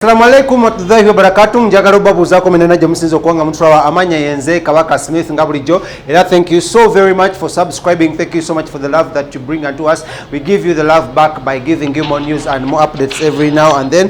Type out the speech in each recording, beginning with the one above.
Assalamu alaikum warahmatullahi wabarakatuh. Njagala obabuuzaako menena gye musinza okuwanga mutulawa amanya yenze Kabaka Smith nga bulijjo. Era thank you so very much for subscribing. Thank you so much for the love that you bring unto us. We give you the love back by giving you more news and more updates every now and then.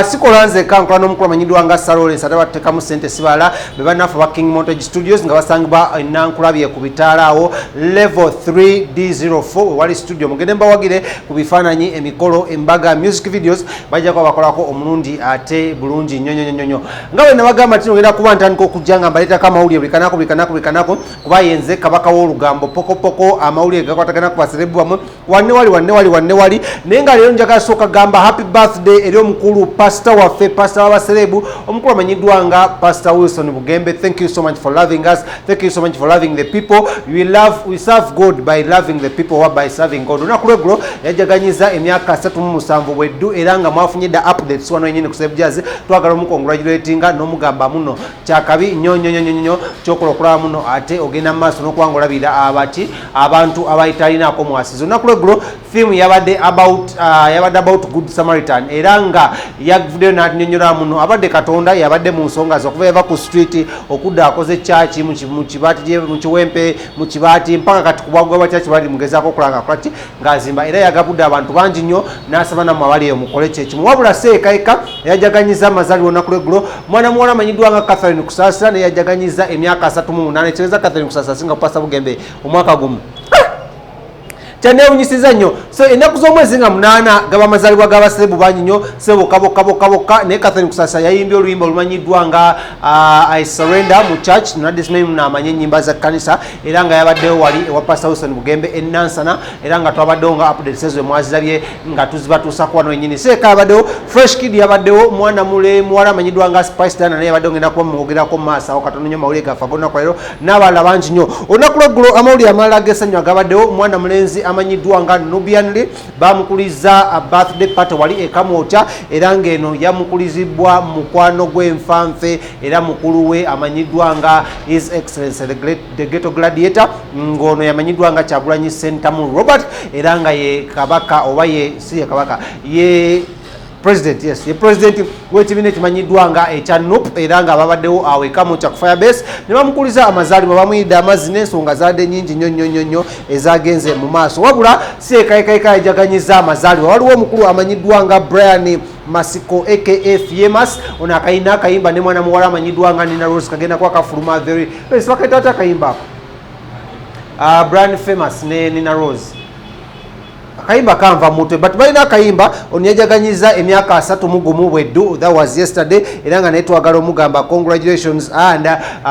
Sikolanze kankola n'omukulu amanyidwa nga Salole nsate batekamu ssente sibala be bannaffe ba King Montage Studios nga basangibwa Nankulabye ku bitaala awo level 3D04 wali studio mugende mbawagire ku bifaananyi emikolo embaga music videos bajja kuba bakolako omulundi ate bulungi nyonyo nga bwe nabagamba ati ngenda kuba ntandika okujja nga mbaleta kama mawulire bulikanako kuba yenze kabaka w'olugambo poko amawulire gakwatagana ku baserebu bamwe wanne wali naye nga leero njagala sooka gamba happy birthday eri omukulu pastor waffe pastor w'abaserebu omukulu amanyiddwa nga Pastor Wilson Bugembe. Thank you so much for loving us. Thank you so much for loving the people. We serve God by loving the people or by serving God. Olunaku lw'eggulo yajaganyiza emyaka 37 bweddu era nga mwafunye da updates wano yennyini ku Celeb Jazz. Twagala omukongratulatinga n'omugamba muno kyakabi nnyo kyokola okulaba muno ate ogenda mu maaso n'okuba olabira abantu abayitalinaako mwasizo. Olunaku lw'eggulo film yabadde about Good Samaritan era nga yavuddeyo n'annyonnyola muno abadde Katonda yabadde mu nsonga z'okuva eva ku street okudda akoze church mu kibaati mu kiwempe mu kibaati mpaka kati kubwagwa bwa church bali mugezaako okulanga kwati ng'azimba era yagabudde abantu bangi nnyo n'asaba nammwe abali eyo mukole kyekimu wabula seekayika yajaganyiza amazaalibwa olunaku lw'eggulo mwana muwala amanyiddwa nga Catherine Kusaasira ne yajaganyiza emyaka 38 ekiweza Catherine Kusaasira asinga Pastor Bugembe omwaka gumu kyanewunyisiza nnyo. So ennaku z'omwezi nga 8 gaba amazaalibwa g'abaserebu bangi nnyo sebo kaboka naye Catherine Kusaasira yayimbye oluyimba olumanyiddwa nga I surrender mu church nadde simanyi munaamanya ennyimba za kkanisa era nga yabaddewo wali ewa Pastor Wilson Bugembe enansana era nga twabaddewo nga updates ezo mwazirabye nga tuzibatuusako wano ennyini seeka yabaddewo Fresh Kid yabaddewo mwana muwala amanyiddwa nga Spice Dana naye yabaddewo ngenda kuba mwogerako mu maaso awo katono nnyo mawulire gaffe ag'olunaku leero n'abalala bangi nnyo. Olunaku lw'eggulo amawulire amalala ag'essanyu agabaddewo mwana mulenzi amanyiddwa nga Nubianly bamukuliza birthday party wali ekamwokya era ng'eno yamukulizibwa mukwano gw'enfanfe era mukulu we amanyiddwa nga His Excellency the Ghetto Gladiator ng'ono yamanyiddwa nga Kyagulanyi Sentamu Robert era nga ye kabaka oba ye kabaka ye President, yes, ye president w'ekibiina ekimanyiddwa nga ekya NUP era nga babaddewo awo ekamu kya Firebase ne bamukuliza amazaalibwa bamuyidde amazzi n'ensonga zaadde nnyingi nnyo ezagenze mu maaso wabula si ekayikayika yajaganyiza amazaalibwa waliwo omukulu amanyiddwa nga Brian Masiko aka Famous ono akayina akayimba ne mwana muwala amanyiddwa nga Nina Rose kagenda kwa kafuluma very sibakaita akayimba Brian Famous ne Nina Rose akayimba kanva mutwe but balina akayimba ono yajaganyiza emyaka 31 bweddu that was yesterday era nga naye twagala omugamba congratulations and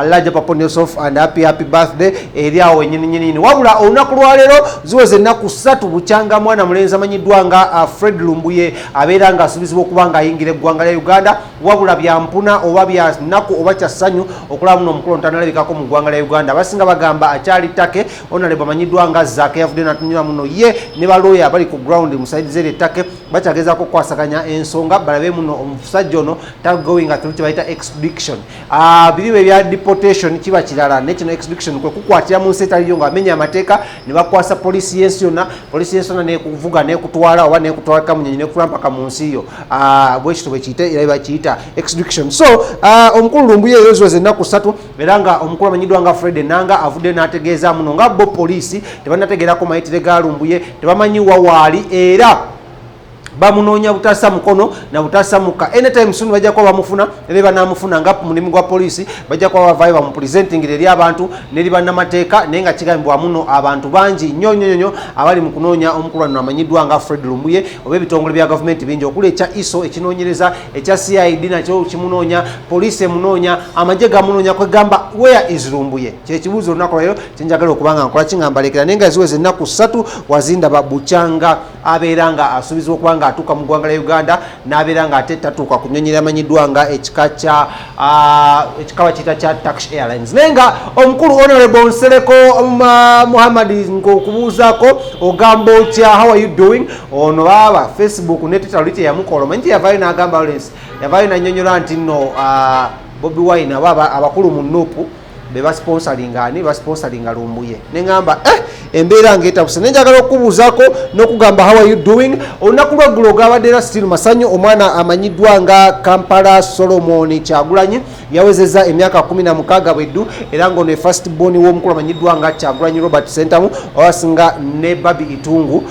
larger upon yourself and happy birthday eri awo ennyini wabula olunaku lwaleero ziweze ennaku 3 bukyanga mwana mulenzi amanyiddwa nga Fred Lumbuye abeera nga asubizibwa okuba nga ayingira eggwanga lya Uganda wabula byampuna oba bya nnaku oba kya ssanyu okulaba muno omukulu ntanalabikako mu ggwanga lya Uganda abasinga bagamba akyali ttake onaleba amanyiddwa nga Zaake yavudde n'atunyura muno ye ne balooya abali ku ground musaidize ettake bakyagezaako kukwasaganya ensonga balabe muno omusajja ono tagoinga through kibayita extradition biriwe ebya deportation kiba kirala nekino extradition kwe kukwatira mu nsi etaliyo ng'amenya amateeka ne bakwasa polisi y'ensi yonna nekuvuga nekutwala oba nekutwala kamunyenyi nekutwala mpaka mu nsi yo bwekito bwekiyite era bakiyita extradition. So omukulu Lumbuye eyo ziweze ennaku 3 era nga omukulu amanyiddwa nga Fred Enanga avudde n'ategeeza muno nga bo polisi tebanategeerako mayitire ga Lumbuye tebamanyi wawaali era bamunoonya butasa mukono na butasa muka anytime soon bajja kuba bamufuna era banamufuna nga mulimu gwa polisi bajja kuba bavaayo bamupresenting eri abantu neri bannamateeka naye nga kigambibwa muno abantu bangi nnyo abali mu kunoonya omukulu wano amanyiddwa nga Fred Lumbuye oba ebitongole bya gavumenti bingi okuli ekya ISO ekinoonyereza ekya CID nakyo kimunoonya polisi emunoonya amagye gamunoonya kwegamba where is Lumbuye kyekibuuzo olunaku leero kyenjagala okubanga nkola kingambalekera naye nga ziweze ennaku 3 wazindaba bukyanga abeera nga asubizibwa okubanga atuuka mu ggwanga lya Uganda n'abeera nga ate tatuuka ku nnyonyi amanyiddwa nga ekikawa kita kya Turkish Airlines naye nga omukulu Honorable Nsereko Muhammad ng'okubuuzaako ogamba otya how are you doing ono baba Facebook ne Twitter lite yamukola omanyi yavaayo n'agamba Lawrence yavaayo n'annyonnyola nti nno Bobi Wine abakulu mu NUP be basponsoringa ani basponsoringa Lumbuye nengamba embeera ng'etabuse nenjagala okubuuzaako n'okugamba how are you doing olunaku lweggulo gabadde era still masanyu omwana amanyiddwa nga Kampala Solomon Kyagulanyi yawezezza emyaka 16 bweddu era ng'ono first born w'omukulu amanyiddwa nga Kyagulanyi Robert Sentamu owasinga ne Babi Itungu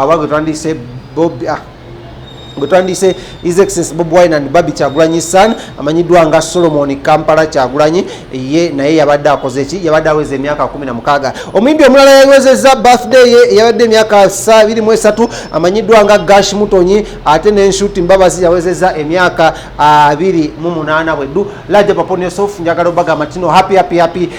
wage twandise Bobi Gutandise His Excellency Bobi Wine and Babi Kyagulanyi son amanyiddwa nga Solomon Kampala Kyagulanyi ye naye yabadde akoze ki yabadde aweze emyaka 16 omuyimbi omulala yawezezza birthday ye yabadde emyaka 23 amanyiddwa nga Gash Mutonyi ate ne Nshuti Mbabazi yawezezza emyaka 28 bweddu Laja Paponi Yosofu njagala obaga matino happy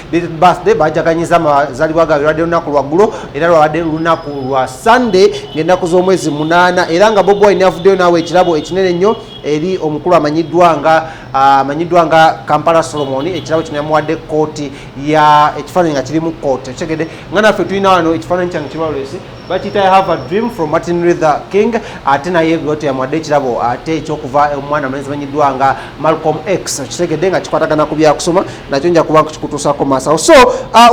birthday bajaganyiza amazaalibwa gaabwe lwadde lunaku lwaggulo era lwabadde lunaku lwa Sunday ng'ennaku z'omwezi 8 era nga Bobi Wine yavuddeyo nawe ekirabo ekinene nnyo eri omukulu amanyiddwa nga Kampala Solomon ekirabo kino yamuwadde kooti ya ekifaananyi nga kiri mu kooti ekigede nga naffe tulina wano ekifaananyi kyange kibalolesi bakiyita I have a dream from Martin Luther King ate naye gote yamuwadde ekirabo ate ekyokuva omwana mulenzi amanyiddwa nga Malcolm X kitegedde nga kikwatagana ku byakusoma nakyo nja kuba nkikutuusaako maasawo so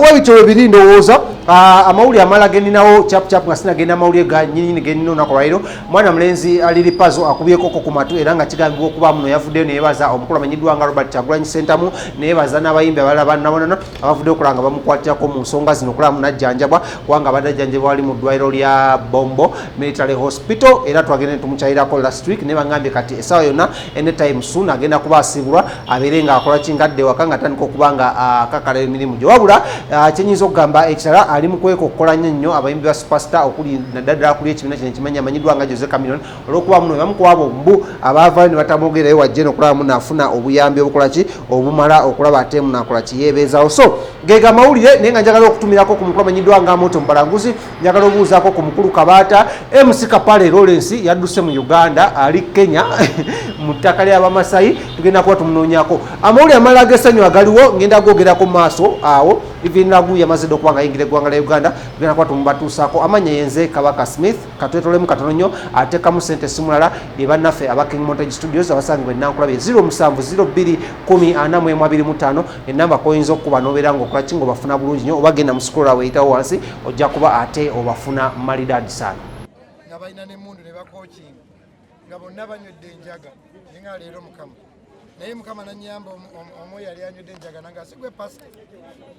webityo biri ndowooza amawulire amala geninawo chap nga sinagenda amawulire ga nnyini genina olunaku lwaliro mwana mulenzi aliri pazo akubyekoko ku matu era nga kigambibwa okuba muno yavuddeyo neyebaza omukulu amanyiddwa nga Robert Kyagulanyi Sentamu neyebaza n'abayimbi abalala bannabonana abavuddeyo okulanga bamukwatirako mu nsonga zino okulamu najjanjabwa kubanga abadde ajjanjabwa wali mu ddwaliro lya Bombo Military Hospital era twagenda tumukyayirako last week ne bangambye kati essaawa yonna anytime soon agenda kuba asibulwa abeere nga akola kingadde waka nga atandika okuba nga akakala emirimu gye wabula kyenyinza okugamba ekirala ali mu kweka okukola nnyo abayimbi ba superstar okuli naddala kuli ekibiina kino kimanyi amanyiddwa nga Jose Chameleone olw'okuba muno bamukwabo mbu abaavayo ne batamwogerayo wajje n'okulaba muno afuna obuyambi obukola ki obumala okulaba ate muno akola kiyeebeezaawo so gega mawulire naye nga njagala okutumirako ku mukulu amanyiddwa nga Moto Mpalanguzi njagala obuuzaako ku mukulu Kabaata MC Kapale Lawrence yadduse mu Uganda ali Kenya mu ttaka ly'Abamasayi tugenda kuba tumunoonyako amawulire amalala g'essanyu agaliwo ngenda googerako mu maaso awo Even Lagu yamaze okuba nga yingira eggwanga lya Uganda tugenda kuba tumubatuusaako amanya yenze Kabaka Smith katwetolemu katono nnyo ateekamu ssente simulala ye bannaffe aba King Montage Studios abasangibwa ennankulabe 07024425 ennamba koyinza okuba n'obeera ng'okola ki ng'obafuna bulungi nnyo oba genda mu scroll weeyitawo wansi ojja kuba ate obafuna malidaadi sana nga balina n'emmundu ne bakookinga nga bonna banywedde enjaga naye nga leero Mukama naye Mukama nanyamba omu yali anywedde enjaga nanga asigwe pasita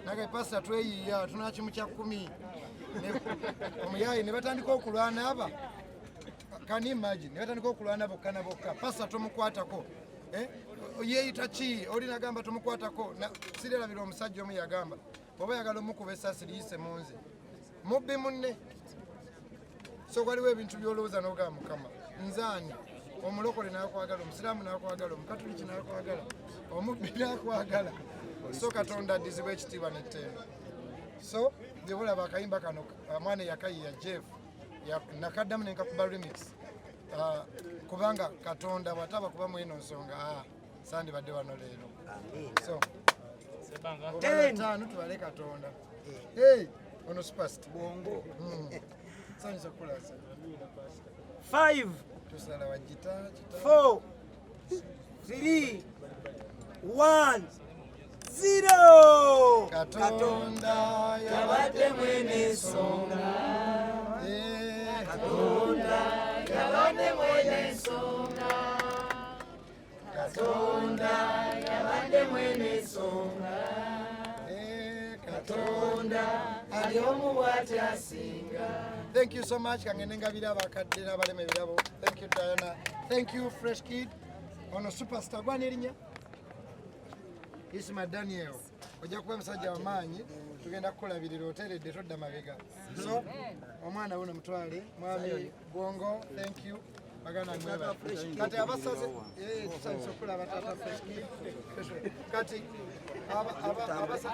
naga pasita tweyiiya tuna kimu kya 10 omuyayi ne batandika okulwana aba kani imagine ne batandika okulwana bokka na bokka pasita tomukwatako yeeyita ki oli nagamba tomukwatako sirerabira omusajja omu yagamba oba yagala omukuba essasi liyise munze mubbi munne so waliwo ebintu byolowooza n'ogamba Mukama nzaani omulokole nakwagala omusiraamu nakwagala omukatuliki nakwagala omubbi nakwagala so Katonda addizibwa ekitiibwa n'ettendo so gyebulaba akayimba kano mwana yakayiya Jeff nakaddamu nenkakuba remix kubanga Katonda bw'ataba kubamu eno nsonga sandibadde wano leero so tubale Katonda ono superstar bongo sanyisa kulasa 5 tusala wajita 4 3 1 0 Katonda yabadde mwene songa Katonda yabadde mwene songa Katonda yabadde mwene songa Katonda ali omuwaati asinga. Thank you so much kangene ngabira abakadde n'abalema ebirabo. Thank you Diana. Thank you Fresh Kid. Ono superstar gwa nerinya Isma Daniel ojja kuba musajja wamaanyi tugenda kukolabirira oteredde todda mabega so omwana wuno mutwale mwami Bongo thank you bagana mweba kati abasaze tusanise okulaba tata Fresh Kid kati abasaze